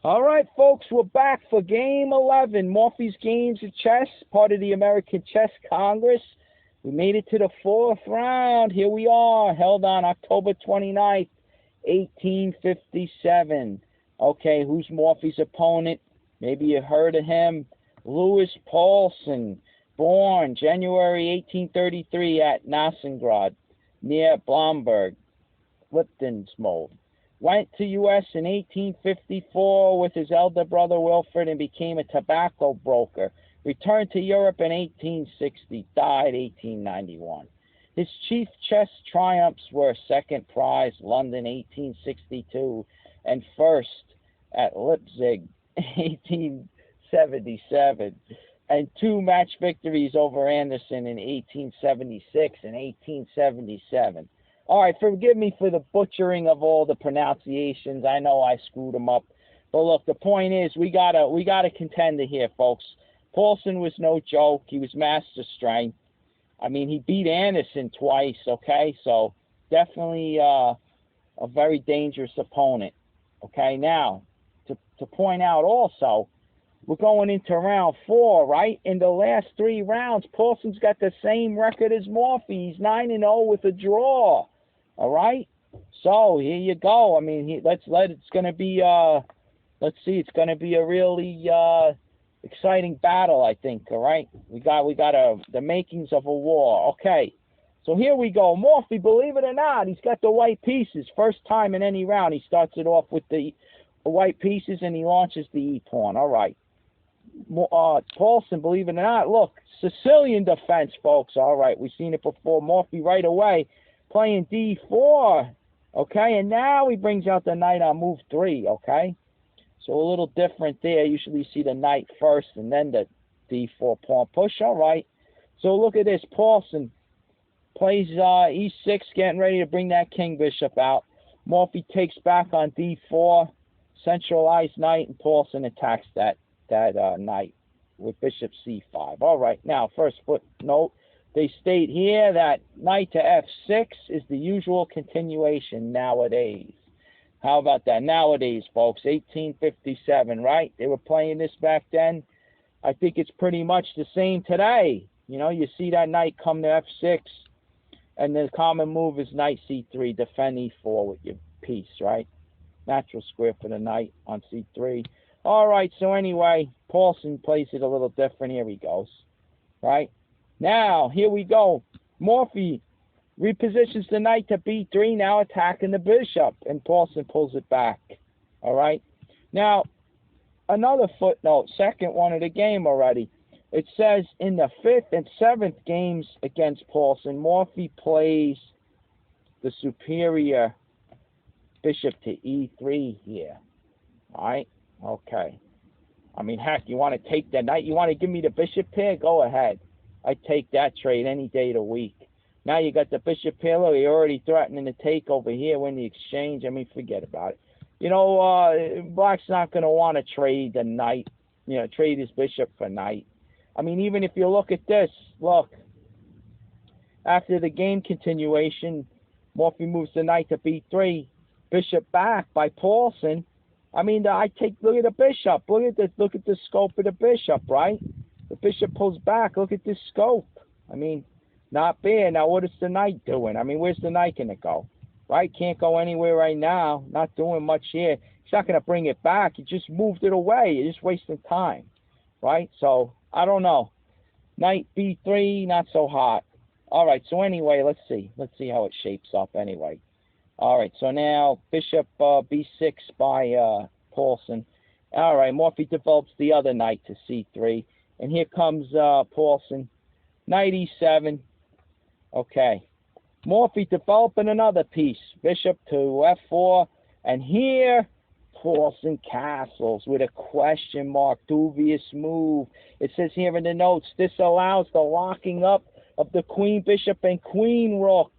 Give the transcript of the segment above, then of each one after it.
All right, folks, we're back for Game 11, Morphy's Games of Chess, part of the American Chess Congress. We made it to the fourth round. Here we are, held on October 29th, 1857. Okay, who's Morphy's opponent? Maybe you heard of him. Louis Paulsen, born January 1833 at Nassengrad, near Blomberg, Liptensmold. Went to U.S. in 1854 with his elder brother Wilfred and became a tobacco broker. Returned to Europe in 1860, died 1891. His chief chess triumphs were second prize, London 1862, and first at Leipzig 1877, and two match victories over Anderson in 1876 and 1877. All right, forgive me for the butchering of all the pronunciations. I know I screwed them up. But look, the point is we got a contender here, folks. Paulsen was no joke. He was master strength. I mean, he beat Anderson twice, okay? So definitely a very dangerous opponent. Okay, now, to point out also, we're going into round 4, right? In the last 3 rounds, Paulsen's got the same record as Morphy. He's 9-0 with a draw. All right, so here you go. I mean, it's going to be let's see, it's going to be a really exciting battle, I think. All right, we got the makings of a war. Okay, so here we go. Morphy, believe it or not, he's got the white pieces. First time in any round, he starts it off with the white pieces and he launches the e-pawn. All right, Paulsen, believe it or not, look, Sicilian defense, folks. All right, we've seen it before. Morphy right away playing d4, okay, and now he brings out the knight on move 3, okay? So a little different there. Usually you see the knight first and then the d4 pawn push, all right. So look at this. Paulsen plays e6, getting ready to bring that king bishop out. Morphy takes back on d4, centralized knight, and Paulsen attacks that knight with bishop c5. All right, now, first footnote. They state here that knight to f6 is the usual continuation nowadays. How about that? Nowadays, folks, 1857, right? They were playing this back then. I think it's pretty much the same today. You know, you see that knight come to f6, and the common move is knight c3, defend e4 with your piece, right? Natural square for the knight on c3. All right, so anyway, Paulsen plays it a little different. Here he goes, right? Now, here we go. Morphy repositions the knight to b3, now attacking the bishop, and Paulsen pulls it back. All right? Now, another footnote, second one of the game already. It says in the 5th and 7th games against Paulsen, Morphy plays the superior bishop to e3 here. All right? Okay. I mean, heck, you want to take the knight? You want to give me the bishop here? Go ahead. I take that trade any day of the week. Now you got the bishop here. Look, you're already threatening to take over here when the exchange. I mean, forget about it. You know, Black's not going to want to trade the knight, you know, trade his bishop for knight. I mean, even if you look at this, look, after the game continuation, Morphy moves the knight to b3, bishop back by Paulsen. I mean, look at the bishop. Look at the scope of the bishop, right? The bishop pulls back. Look at this scope. I mean, not bad. Now, what is the knight doing? I mean, where's the knight going to go? Right? Can't go anywhere right now. Not doing much here. He's not going to bring it back. He just moved it away. You're just wasting time. Right? So, I don't know. Knight b3, not so hot. All right. So, anyway, let's see. Let's see how it shapes up anyway. All right. So, now, bishop b6 by Paulsen. All right. Morphy develops the other knight to c3. And here comes Paulsen. Knight e7. Okay. Morphy developing another piece. Bishop to f4. And here, Paulsen castles with a question mark. Dubious move. It says here in the notes, this allows the locking up of the queen, bishop, and queen, rook.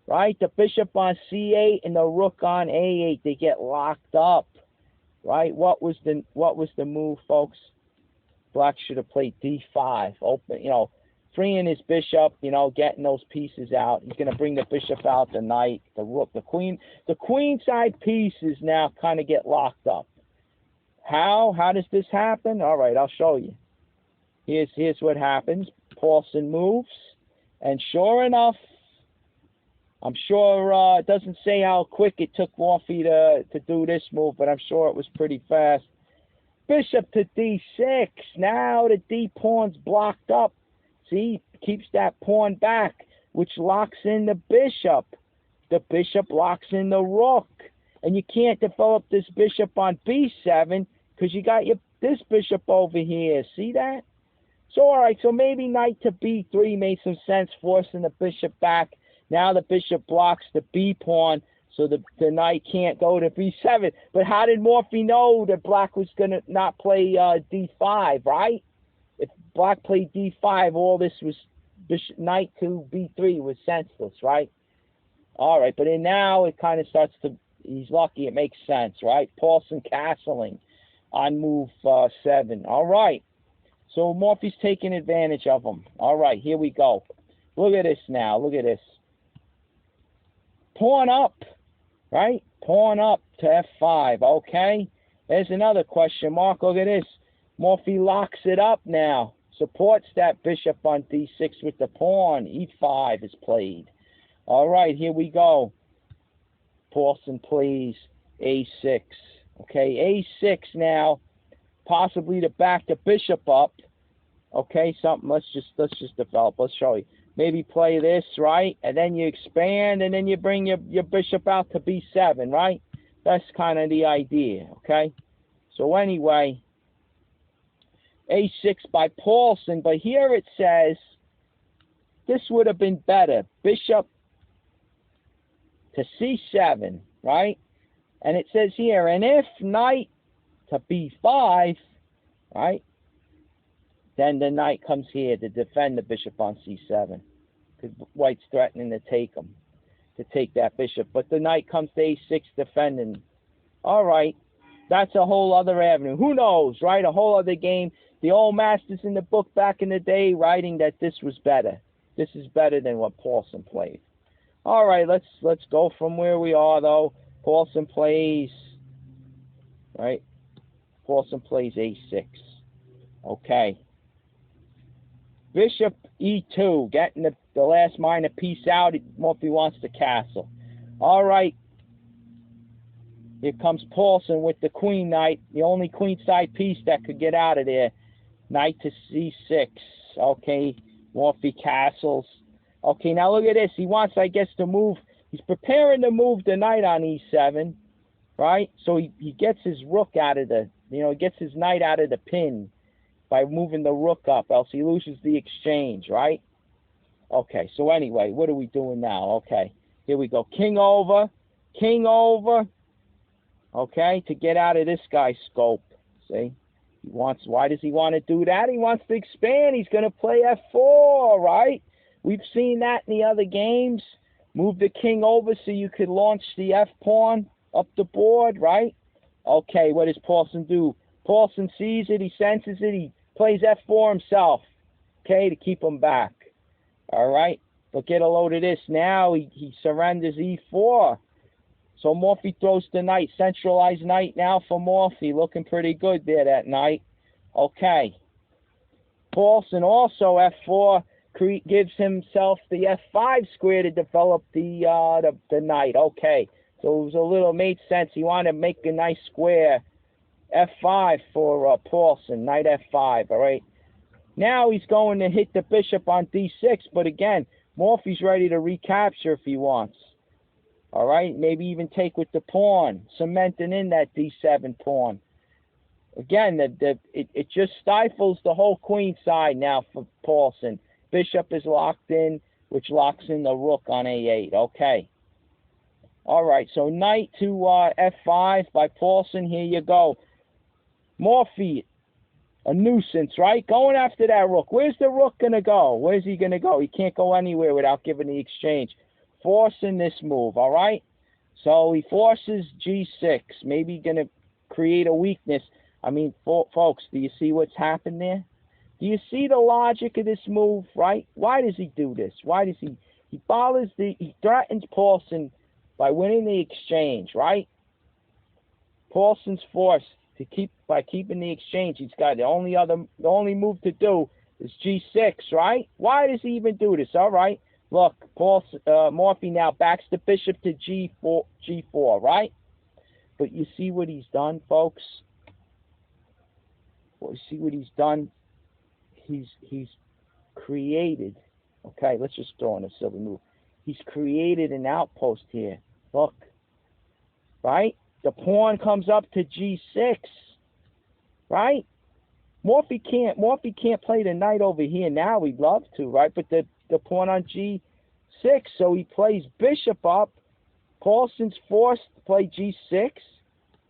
Right? The bishop on c8 and the rook on a8. They get locked up. Right? What was the move, folks? Black should have played d5, open, you know, freeing his bishop, you know, getting those pieces out. He's going to bring the bishop out, the knight, the rook, the queen. The queen side pieces now kind of get locked up. How? How does this happen? All right, I'll show you. Here's what happens. Paulson moves, and sure enough, I'm sure it doesn't say how quick it took Morphy to do this move, but I'm sure it was pretty fast. Bishop to d6. Now the d pawn's blocked up. See, keeps that pawn back, which locks in the bishop. The bishop locks in the rook. And you can't develop this bishop on b7 because you got this bishop over here. See that? So, all right, so maybe knight to b3 made some sense, forcing the bishop back. Now the bishop blocks the b pawn, so the knight can't go to b7. But how did Morphy know that black was going to not play d5, right? If black played d5, all this was bishop, knight to b3 was senseless, right? All right, but then now it kind of starts to, he's lucky, it makes sense, right? Paulson castling on move 7. All right, so Morphy's taking advantage of him. All right, here we go. Look at this now, look at this. Pawn up, right? Pawn up to f5, okay? There's another question mark. Look at this. Morphy locks it up now. Supports that bishop on d6 with the pawn. e5 is played. All right, here we go. Paulson plays a6. Okay, a6 now. Possibly to back the bishop up. Okay, something. Let's just develop. Let's show you. Maybe play this, right? And then you expand, and then you bring your bishop out to b7, right? That's kind of the idea, okay? So anyway, a6 by Paulson, but here it says this would have been better. Bishop to c7, right? And it says here, and if knight to b5, right? Then the knight comes here to defend the bishop on c7. Because white's threatening to take that bishop. But the knight comes to a6 defending. All right. That's a whole other avenue. Who knows, right? A whole other game. The old masters in the book back in the day writing that this was better. This is better than what Paulson played. All right, let's go from where we are, though. Paulson plays, right? Paulson plays a6. Okay. Bishop e2, getting the last minor piece out. Morphy wants to castle. All right. Here comes Paulson with the queen knight, the only queenside piece that could get out of there. Knight to c6. Okay, Morphy castles. Okay, now look at this. He wants, I guess, to move. He's preparing to move the knight on e7, right? So he gets his rook out of the, he gets his knight out of the pin by moving the rook up, else he loses the exchange, right? Okay, so anyway, what are we doing now? Okay, here we go. King over, okay, to get out of this guy's scope, see? Why does he want to do that? He wants to expand. He's going to play f4, right? We've seen that in the other games. Move the king over so you could launch the f-pawn up the board, right? Okay, what does Paulson do? Paulson sees it, he senses it, he plays f4 himself, okay, to keep him back. All right, but get a load of this. Now he surrenders e4. So Morphy throws the knight, centralized knight now for Morphy, looking pretty good there that knight. Okay. Paulson also f4 gives himself the f5 square to develop the knight. Okay, so it was made sense. He wanted to make a nice square. f5 for Paulson, knight f5. All right. Now he's going to hit the bishop on d6, but again, Morphy's ready to recapture if he wants. All right, maybe even take with the pawn, cementing in that d7 pawn. Again, it just stifles the whole queen side now for Paulson. Bishop is locked in, which locks in the rook on a8. Okay. All right, so knight to f5 by Paulson. Here you go. Morphy, a nuisance, right? Going after that rook. Where's the rook going to go? Where's he going to go? He can't go anywhere without giving the exchange. Forcing this move, all right? So he forces g6. Maybe going to create a weakness. I mean, folks, do you see what's happened there? Do you see the logic of this move, right? Why does he do this? Why does he threatens Paulson by winning the exchange, right? Paulson's forced by keeping the exchange. He's got the only move to do is G6, right? Why does he even do this? All right, look, Morphy now backs the bishop to G4, right? But you see what he's done, folks? Well, you see what he's done? He's created. Okay, let's just throw in a silly move. He's created an outpost here. Look, right? The pawn comes up to G6, right? Morphy can't play the knight over here now. He'd love to, right? But the pawn on G6, so he plays bishop up. Paulson's forced to play G6.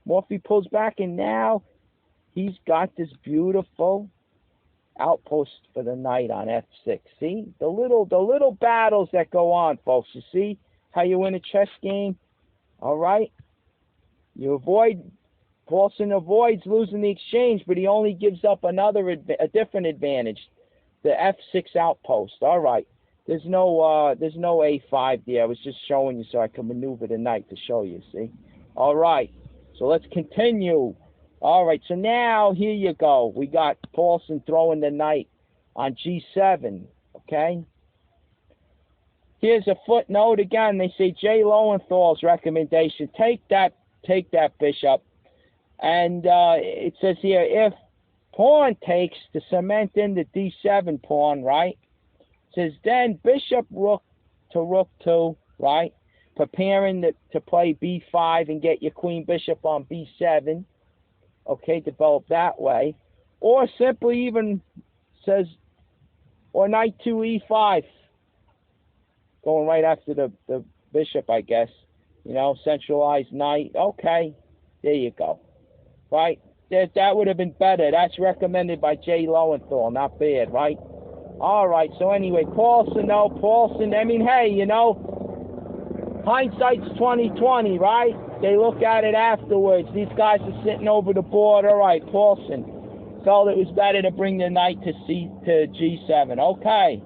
Morphy pulls back, and now he's got this beautiful outpost for the knight on F6. See? The little battles that go on, folks. You see how you win a chess game? All right? Paulson avoids losing the exchange, but he only gives up a different advantage, the F6 outpost. All right. There's no A5 there. I was just showing you so I can maneuver the knight to show you, see? All right. So let's continue. All right, so now here you go. We got Paulson throwing the knight on G7, okay? Here's a footnote again. They say Jay Lowenthal's recommendation, take that bishop. And it says here, if pawn takes to cement in the D7 pawn, right? It says then bishop rook to rook 2, right? Preparing to play B5 and get your queen bishop on B7. Okay, develop that way. Or simply even says, or knight to E5. Going right after the bishop, I guess. You know, centralized knight. Okay, there you go. Right? That would have been better. That's recommended by Jay Lowenthal. Not bad, right? All right, so anyway, Paulson, I mean, hey, you know, hindsight's 20/20, right? They look at it afterwards. These guys are sitting over the board. All right, Paulson felt it was better to bring the knight to G7. Okay.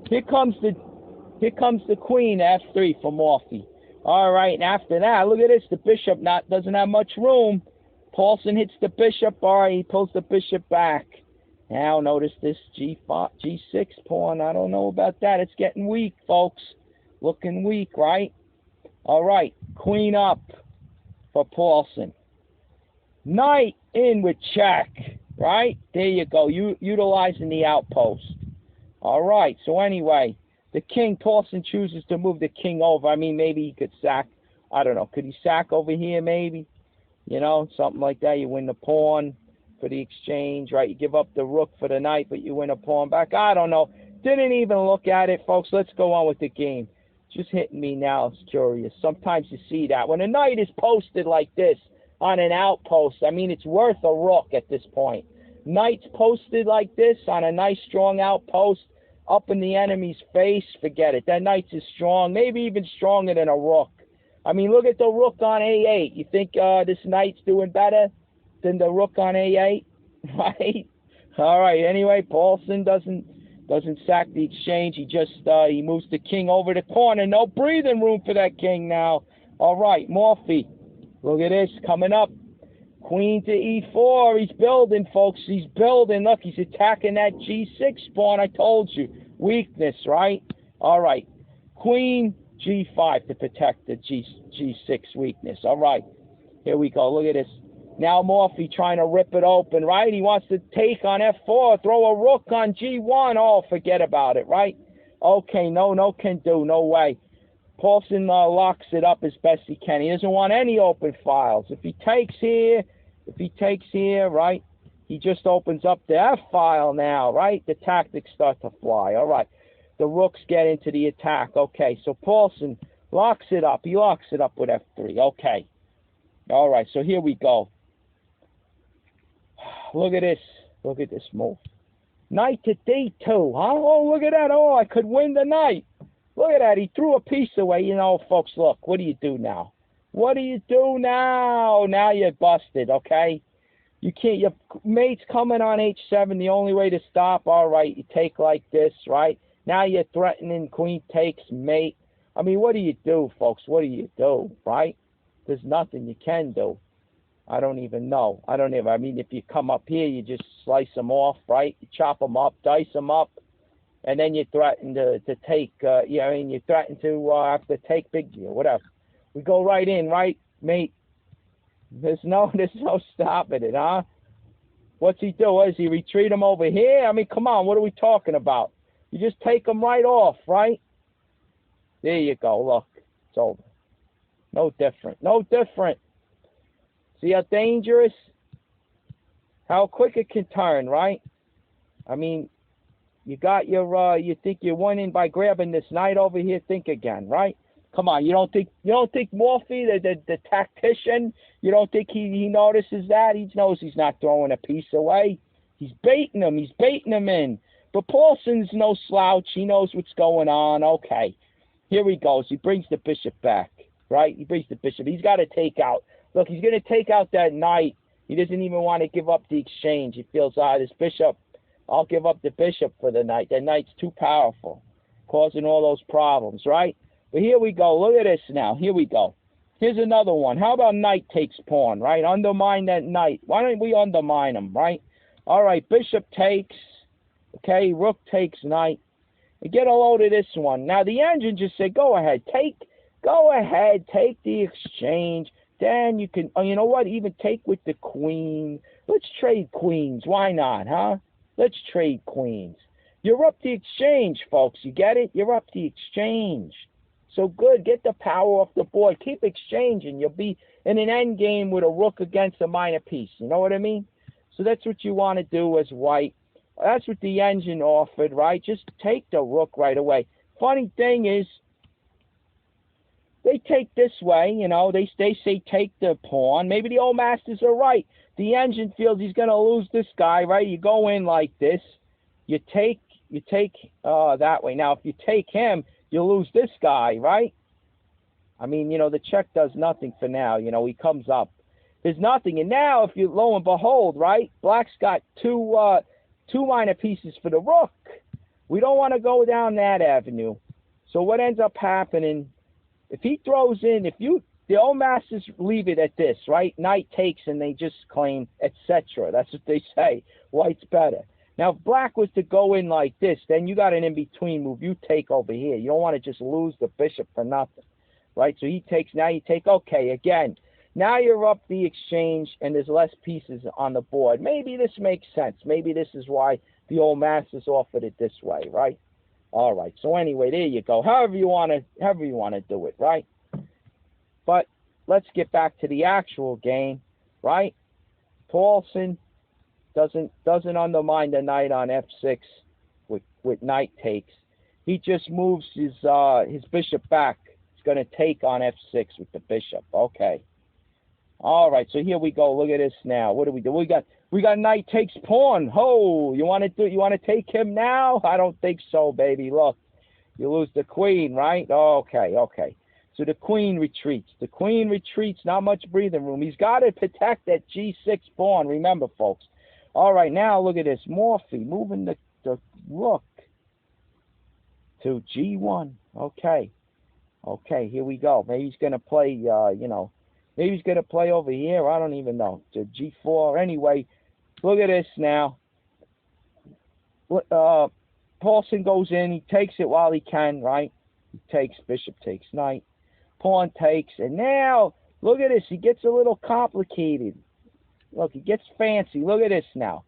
Here comes the queen, F3 for Morphy. All right, and after that, look at this. The bishop doesn't have much room. Paulson hits the bishop. All right, he pulls the bishop back. Now notice this G6 pawn. I don't know about that. It's getting weak, folks. Looking weak, right? All right, queen up for Paulson. Knight in with check, right? There you go, utilizing the outpost. All right, so anyway, the king, Paulson chooses to move the king over. I mean, maybe he could sack, I don't know, could he sack over here maybe? You know, something like that. You win the pawn for the exchange, right? You give up the rook for the knight, but you win a pawn back. I don't know. Didn't even look at it, folks. Let's go on with the game. Just hitting me now. It's curious. Sometimes you see that. When a knight is posted like this on an outpost, I mean, it's worth a rook at this point. Knight's posted like this on a nice, strong outpost up in the enemy's face, forget it. That knight's is strong, maybe even stronger than a rook. I mean, look at the rook on A8. You think this knight's doing better than the rook on A8? Right? All right. Anyway, Paulson doesn't sack the exchange. He just he moves the king over the corner. No breathing room for that king now. All right, Morphy. Look at this coming up. Queen to E4. He's building, folks. He's building. Look, he's attacking that G6 pawn. I told you. Weakness, right? All right. Queen G5 to protect the G6 weakness. All right. Here we go. Look at this. Now Morphy trying to rip it open, right? He wants to take on F4, throw a rook on G1. Oh, forget about it, right? Okay, no can do, no way. Paulson locks it up as best he can. He doesn't want any open files. If he takes here, right, he just opens up the F file now, right? The tactics start to fly. All right, the rooks get into the attack. Okay, so Paulson locks it up. He locks it up with F3. Okay. All right, so here we go. Look at this. Look at this move. Knight to D2. Huh? Oh, look at that. Oh, I could win the knight. Look at that. He threw a piece away. You know, folks, look. What do you do now? What do you do now? Now you're busted, okay? You can't. Your mate's coming on H7. The only way to stop, all right, you take like this, right? Now you're threatening queen takes mate. I mean, what do you do, folks? What do you do, right? There's nothing you can do. I don't even know. I mean, if you come up here, you just slice them off, right? You chop them up, dice them up, and then you threaten to take, you threaten to have to take big deal, whatever. We go right in, right, mate? There's no stopping it, huh? What's he do? Is he retreat him over here? I mean, come on, what are we talking about? You just take them right off, right? There you go, look, it's over. No different, no different. See how dangerous? How quick it can turn, right? I mean, you got your, you think you're winning by grabbing this knight over here, think again, right? Come on, you don't think Morphy, the tactician, you don't think he notices that? He knows he's not throwing a piece away. He's baiting him in. But Paulson's no slouch. He knows what's going on. Okay, here he goes. He brings the bishop back, right? He brings the bishop. He's got to take out. Look, he's going to take out that knight. He doesn't even want to give up the exchange. He feels, this bishop, I'll give up the bishop for the knight. That knight's too powerful, causing all those problems, right? But here we go. Look at this now. Here we go. Here's another one. How about knight takes pawn, right? Undermine that knight. Why don't we undermine him, right? All right, bishop takes. Okay, rook takes knight. And get a load of this one. Now, the engine just said, go ahead, take the exchange. Then you can, you know what, even take with the queen. Let's trade queens. Why not, huh? Let's trade queens. You're up the exchange, folks. You get it? You're up the exchange. So good. Get the power off the board. Keep exchanging. You'll be in an end game with a rook against a minor piece. You know what I mean? So that's what you want to do as white. That's what the engine offered, right? Just take the rook right away. Funny thing is, they take this way, you know. They say take the pawn. Maybe the old masters are right. The engine feels he's going to lose this guy, right? You go in like this. You take that way. Now, if you take him, you lose this guy, right? I mean, you know, the check does nothing for now. You know, he comes up. There's nothing. And now, if you, lo and behold, right, black's got two minor pieces for the rook. We don't want to go down that avenue. So what ends up happening, if he throws in, the old masters leave it at this, right? Knight takes and they just claim, etc. That's what they say. White's better. Now, if black was to go in like this, then you got an in-between move. You take over here. You don't want to just lose the bishop for nothing, right? So he takes, now you take, okay, again. Now you're up the exchange and there's less pieces on the board. Maybe this makes sense. Maybe this is why the old masters offered it this way, right? All right. So anyway, there you go. However you want to do it, right? But let's get back to the actual game, right? Paulson doesn't undermine the knight on f6 with knight takes. He just moves his bishop back. He's going to take on f6 with the bishop. Okay. All right. So here we go. Look at this now. What do? We got knight takes pawn. Oh, you want to take him now? I don't think so, baby. Look, you lose the queen, right? Okay. So the queen retreats. Not much breathing room. He's got to protect that g6 pawn. Remember, folks. All right, now look at this. Morphy moving the rook to g1. Okay, here we go. Maybe he's going to play, maybe he's going to play over here. I don't even know. To g4. Anyway, look at this now. Paulson goes in. He takes it while he can, right? He takes, bishop takes knight. Pawn takes. And now, look at this. He gets a little complicated. Look, he gets fancy. Look at this now.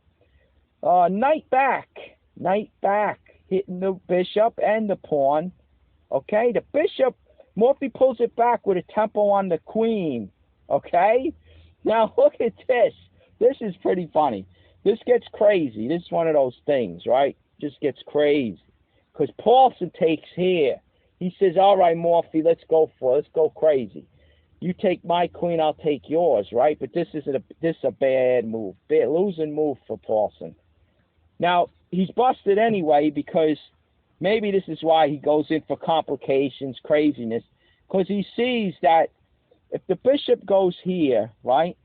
Knight back, hitting the bishop and the pawn. Okay, the bishop, Morphy pulls it back with a tempo on the queen. Okay, now look at this. This is pretty funny. This gets crazy. This is one of those things, right? Just gets crazy. Because Paulson takes here. He says, all right, Morphy, let's go crazy. You take my queen, I'll take yours, right? But this is a bad move, losing move for Paulson. Now, he's busted anyway because maybe this is why he goes in for complications, craziness, because he sees that if the bishop goes here, right?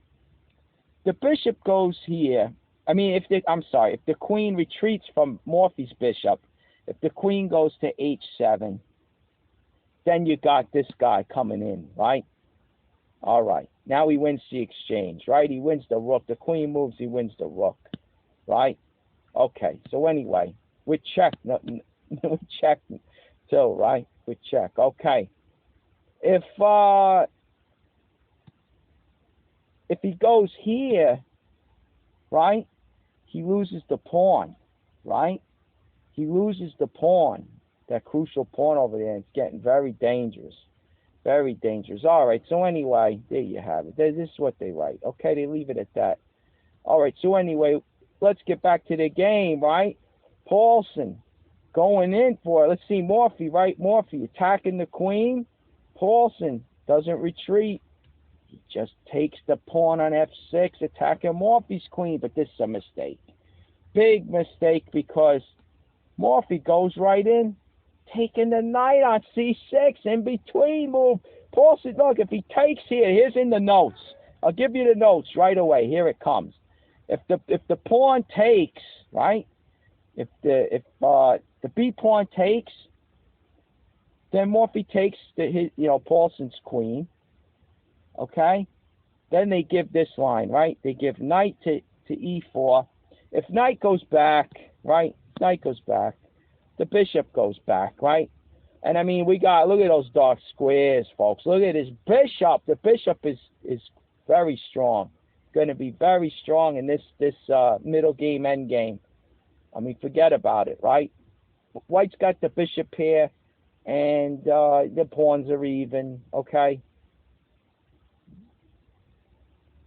The bishop goes here. If the queen retreats from Morphy's bishop, if the queen goes to h7, then you got this guy coming in, right? All right. Now he wins the exchange, right? He wins the rook. The queen moves, he wins the rook, right? Okay, so anyway, we check. We check too, right? We check. Okay. If he goes here, right, he loses the pawn, right? He loses the pawn, that crucial pawn over there. It's getting very dangerous. Very dangerous. All right, so anyway, there you have it. This is what they write. Okay, they leave it at that. All right, so anyway, let's get back to the game, right? Paulson going in for it. Let's see, Morphy, right? Morphy attacking the queen. Paulson doesn't retreat. He just takes the pawn on f6, attacking Morphy's queen, but this is a mistake. Big mistake, because Morphy goes right in, taking the knight on c6, in between move. Paulson, look, if he takes here, here's in the notes. I'll give you the notes right away. Here it comes. If the pawn takes, right? If the b pawn takes, then Morphy takes Paulson's queen. Okay? Then they give this line, right? They give knight to e4. If knight goes back, right? Knight goes back. The bishop goes back, right? And I mean, look at those dark squares, folks. Look at his bishop. The bishop is very strong. Going to be very strong in this middle game, end game. I mean, forget about it, right? White's got the bishop here, and the pawns are even, okay?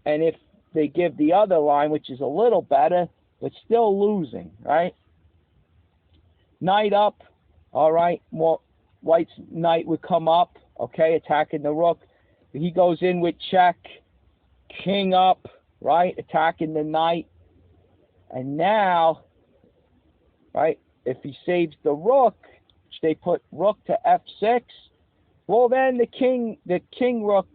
And if they give the other line, which is a little better, but still losing, right? Knight up, all right. White's knight would come up, okay, attacking the rook. He goes in with check, king up, right, attacking the knight. And now, right, if he saves the rook, which they put rook to f6, well, then the king rook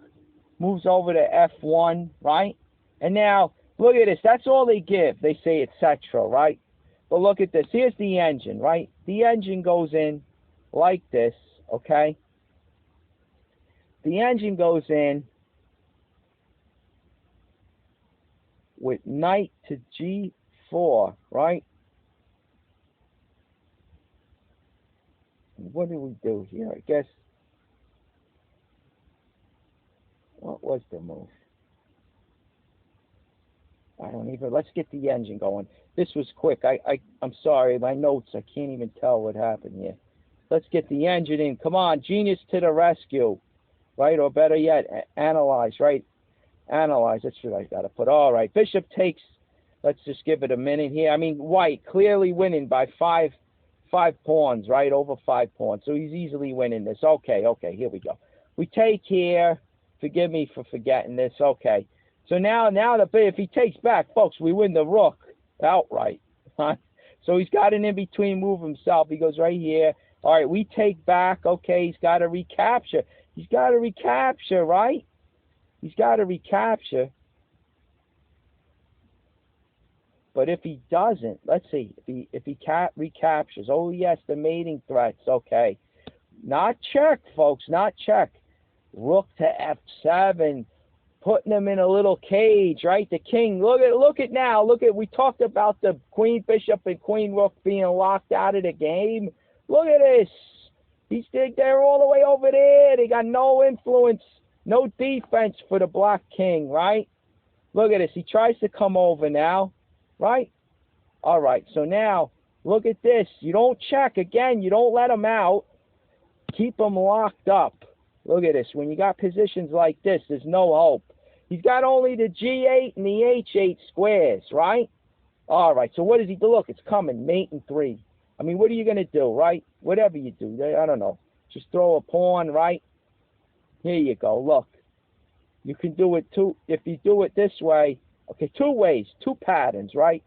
moves over to f1, right? And now, look at this. That's all they give. They say etc., right? But look at this. Here's the engine, right? The engine goes in like this, okay? The engine goes in with knight to g4, right? What do we do here? I guess, what was the move? I don't even, let's get the engine going. This was quick. I'm sorry, my notes, I can't even tell what happened here. Let's get the engine in. Come on, genius to the rescue, right? Or better yet, analyze, right? Analyze, that's what I got to put. All right, bishop takes, let's just give it a minute here. I mean, white clearly winning by five pawns, right? Over 5 pawns. So he's easily winning this. Okay, here we go. We take here. Forgive me for forgetting this. Okay. So now if he takes back, folks, we win the rook outright. Huh? So he's got an in-between move himself. He goes right here. All right, we take back. Okay, he's got to recapture. He's got to recapture, right? He's got to recapture. But if he doesn't, let's see, if he recaptures, oh yes, the mating threats, okay. Not check, folks, not check. Rook to f7, putting him in a little cage, right? The king, look at now, we talked about the queen, bishop, and queen, rook being locked out of the game. Look at this. They're all the way over there. They got no influence, no defense for the black king, right? Look at this. He tries to come over now. Right? All right, so now, look at this. You don't check. Again, you don't let them out. Keep them locked up. Look at this. When you got positions like this, there's no hope. He's got only the G8 and the H8 squares, right? All right, so what does he do? Look, it's coming, mate and 3. I mean, what are you going to do, right? Whatever you do, I don't know. Just throw a pawn, right? Here you go, look. You can do it too. If you do it this way, okay, 2 ways, 2 patterns, right?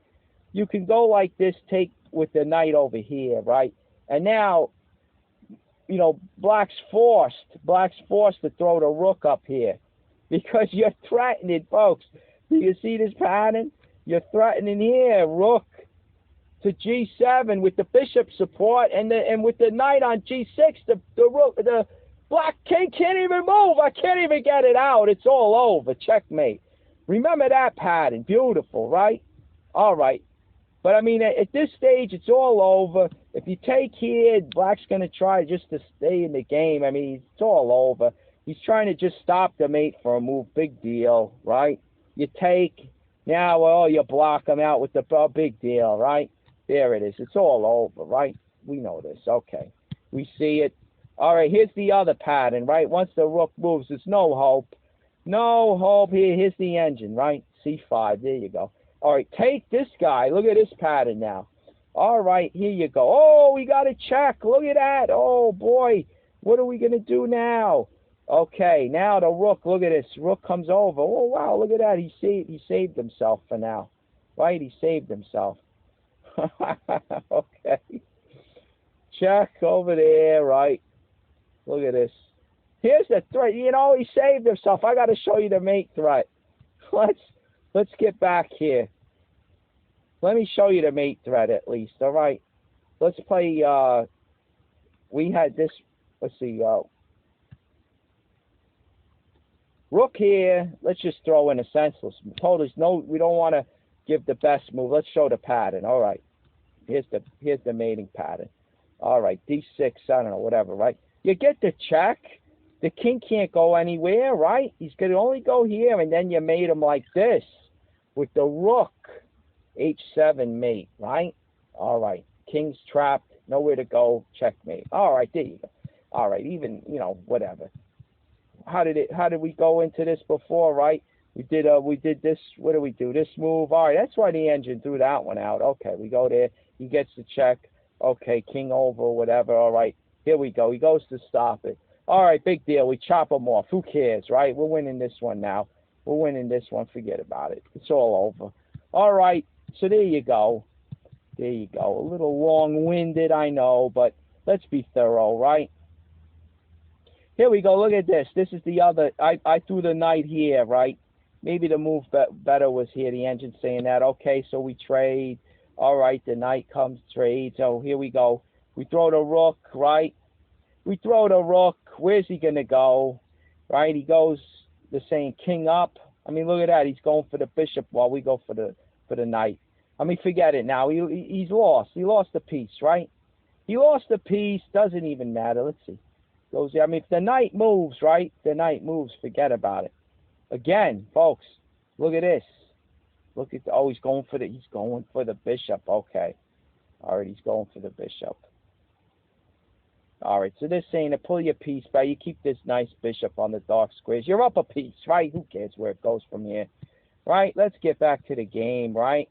You can go like this, take with the knight over here, right? And now, black's forced to throw the rook up here because you're threatening, folks. Do you see this pattern? You're threatening here, rook to g7 with the bishop support, and with the knight on g6, the rook, the Black king can't even move. I can't even get it out. It's all over. Checkmate. Remember that pattern. Beautiful, right? All right. But, I mean, at this stage, it's all over. If you take here, Black's going to try just to stay in the game. I mean, it's all over. He's trying to just stop the mate for a move. Big deal, right? You take. Now, well, you block him out with the big deal, right? There it is. It's all over, right? We know this. Okay. We see it. All right, here's the other pattern, right? Once the rook moves, there's no hope. No hope. Here's the engine, right? C5. There you go. All right, take this guy. Look at this pattern now. All right, here you go. Oh, we got a check. Look at that. Oh, boy. What are we going to do now? Okay, now the rook. Look at this. Rook comes over. Oh, wow. Look at that. He saved himself for now. Right? He saved himself. Okay. Check over there, right? Look at this. Here's the threat. You know, he saved himself. I got to show you the mate threat. Let's get back here. Let me show you the mate threat at least. All right. Let's play. We had this. Let's see. Rook here. Let's just throw in a senseless. Told us no. We don't want to give the best move. Let's show the pattern. All right. Here's the mating pattern. All right. D6. I don't know. Whatever. Right. You get the check. The king can't go anywhere. Right. He's going to only go here, and then you mate him like this with the rook. H7 mate, right? All right. King's trapped. Nowhere to go. Checkmate. All right, there you go. All right, even, you know, whatever. How did we go into this before, right? We did this. What do we do? This move. All right, that's why the engine threw that one out. Okay, we go there. He gets the check. Okay, king over, whatever. All right, here we go. He goes to stop it. All right, big deal. We chop him off. Who cares, right? We're winning this one now. We're winning this one. Forget about it. It's all over. All right. So there you go. There you go. A little long-winded, I know, but let's be thorough, right? Here we go. Look at this. This is the other. I threw the knight here, right? Maybe the move better was here. The engine saying that. Okay, so we trade. All right, the knight comes, trade. So here we go. We throw the rook, right? We throw the rook. Where's he going to go? Right? He goes, they're saying king up. I mean, look at that. He's going for the bishop while we go for the knight. I mean, forget it now. He's lost. He lost the piece, right? He lost the piece. Doesn't even matter. Let's see. Goes there. I mean, if the knight moves, right? The knight moves. Forget about it. Again, folks, look at this. Look at he's going for the bishop. Okay. All right, he's going for the bishop. All right, so they're saying to pull your piece back. You keep this nice bishop on the dark squares. You're up a piece, right? Who cares where it goes from here? Right? Let's get back to the game, right?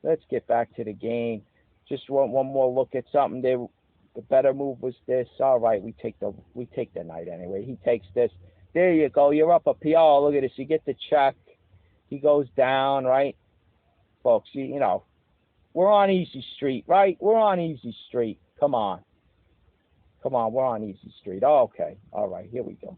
Let's get back to the game. Just one more look at something. The better move was this. All right, we take the knight anyway. He takes this. There you go. You're up a piece. Oh, look at this. You get the check. He goes down, right? Folks, you know, we're on easy street, right? We're on easy street. Come on. Come on, we're on easy street. Oh, okay. All right, here we go.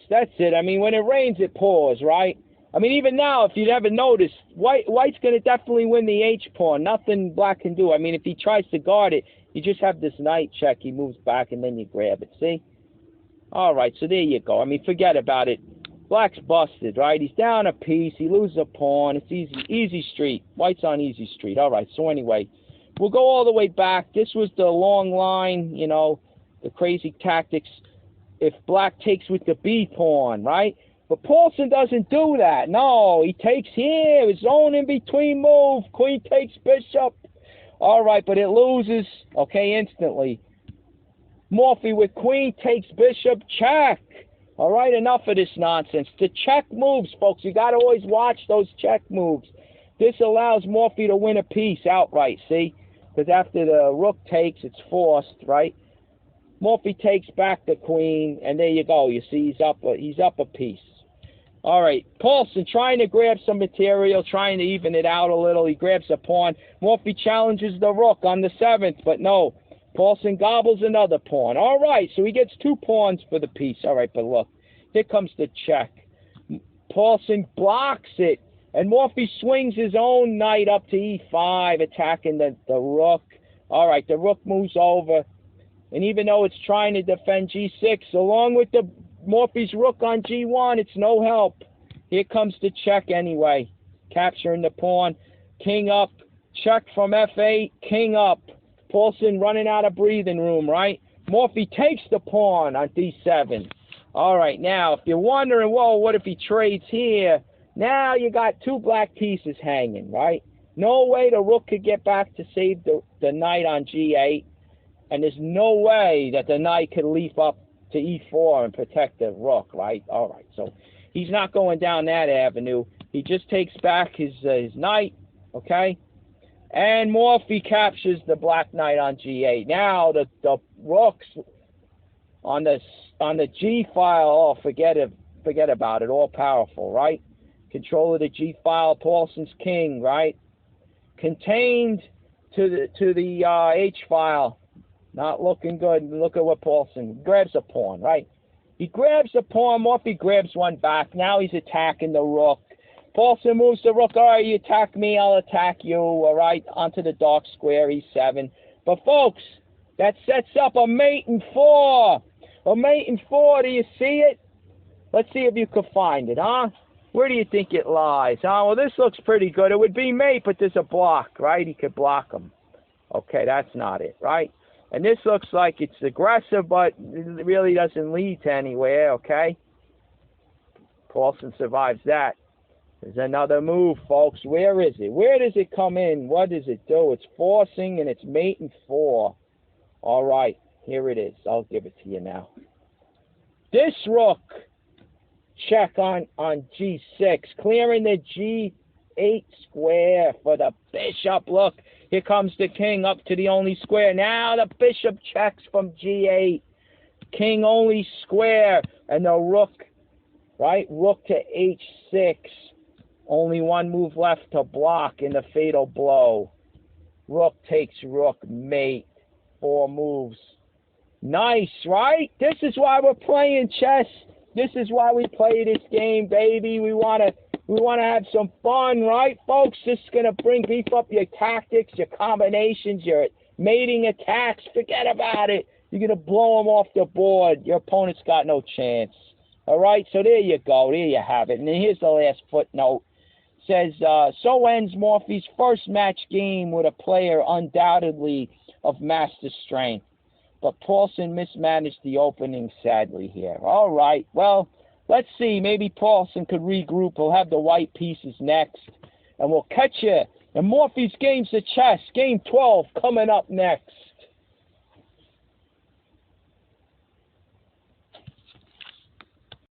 That's it. I mean, when it rains, it pours, right? I mean, even now, if you never noticed, White's going to definitely win the H-pawn. Nothing Black can do. I mean, if he tries to guard it, you just have this knight check. He moves back, and then you grab it. See? All right, so there you go. I mean, forget about it. Black's busted, right? He's down a piece. He loses a pawn. It's easy street. White's on easy street. All right, so anyway, we'll go all the way back. This was the long line, you know, the crazy tactics. If Black takes with the B-pawn, right? But Paulson doesn't do that. No, he takes here. His own in-between move. Queen takes bishop. All right, but it loses, okay, instantly. Morphy with queen takes bishop, check. All right, enough of this nonsense. The check moves, folks. You got to always watch those check moves. This allows Morphy to win a piece outright, see? Because after the rook takes, it's forced, right? Morphy takes back the queen, and there you go. You see, he's up a piece. All right, Paulson trying to grab some material, trying to even it out a little. He grabs a pawn. Morphy challenges the rook on the 7th, but no. Paulson gobbles another pawn. All right, so he gets 2 pawns for the piece. All right, but look, here comes the check. Paulson blocks it, and Morphy swings his own knight up to E5, attacking the rook. All right, the rook moves over. And even though it's trying to defend G6, along with the Morphy's rook on G1, it's no help. Here comes the check anyway. Capturing the pawn. King up. Check from F8. King up. Paulson running out of breathing room, right? Morphy takes the pawn on D7. All right, now, if you're wondering, whoa, what if he trades here? Now you got two black pieces hanging, right? No way the rook could get back to save the knight on G8. And there's no way that the knight could leap up to E4 and protect the rook, right? All right, so he's not going down that avenue. He just takes back his knight, okay? And Morphy captures the black knight on G8. Now the rooks on the G file, oh, forget about it. All powerful, right? Control of the G file. Paulson's king, right? Contained to the H file. Not looking good. Look at what Paulson grabs a pawn, right? He grabs a pawn. Morphy grabs one back. Now he's attacking the rook. Paulson moves the rook. All right, you attack me, I'll attack you. All right, onto the dark square, E7. But, folks, that sets up a mate in 4. A mate in 4, do you see it? Let's see if you can find it, huh? Where do you think it lies? Well, this looks pretty good. It would be mate, but there's a block, right? He could block him. Okay, that's not it, right? And this looks like it's aggressive, but it really doesn't lead to anywhere, okay? Paulson survives that. There's another move, folks. Where is it? Where does it come in? What does it do? It's forcing, and it's mate in 4. All right, here it is. I'll give it to you now. This rook, check on G6, clearing the G8 square for the bishop. Look, here comes the king up to the only square. Now the bishop checks from G8. King only square, and the rook, right? Rook to H6. Only one move left to block in the fatal blow. Rook takes rook, mate. 4 moves. Nice, right? This is why we're playing chess. This is why we play this game, baby. We wanna have some fun, right, folks? This is gonna beef up your tactics, your combinations, your mating attacks. Forget about it. You're gonna blow them off the board. Your opponent's got no chance. All right, so there you go. There you have it. And then here's the last footnote. Says, so ends Morphy's first match game with a player undoubtedly of master strength. But Paulson mismanaged the opening sadly here. All right, well, let's see. Maybe Paulson could regroup. He'll have the white pieces next. And we'll catch you in Morphy's Games of Chess, Game 12, coming up next.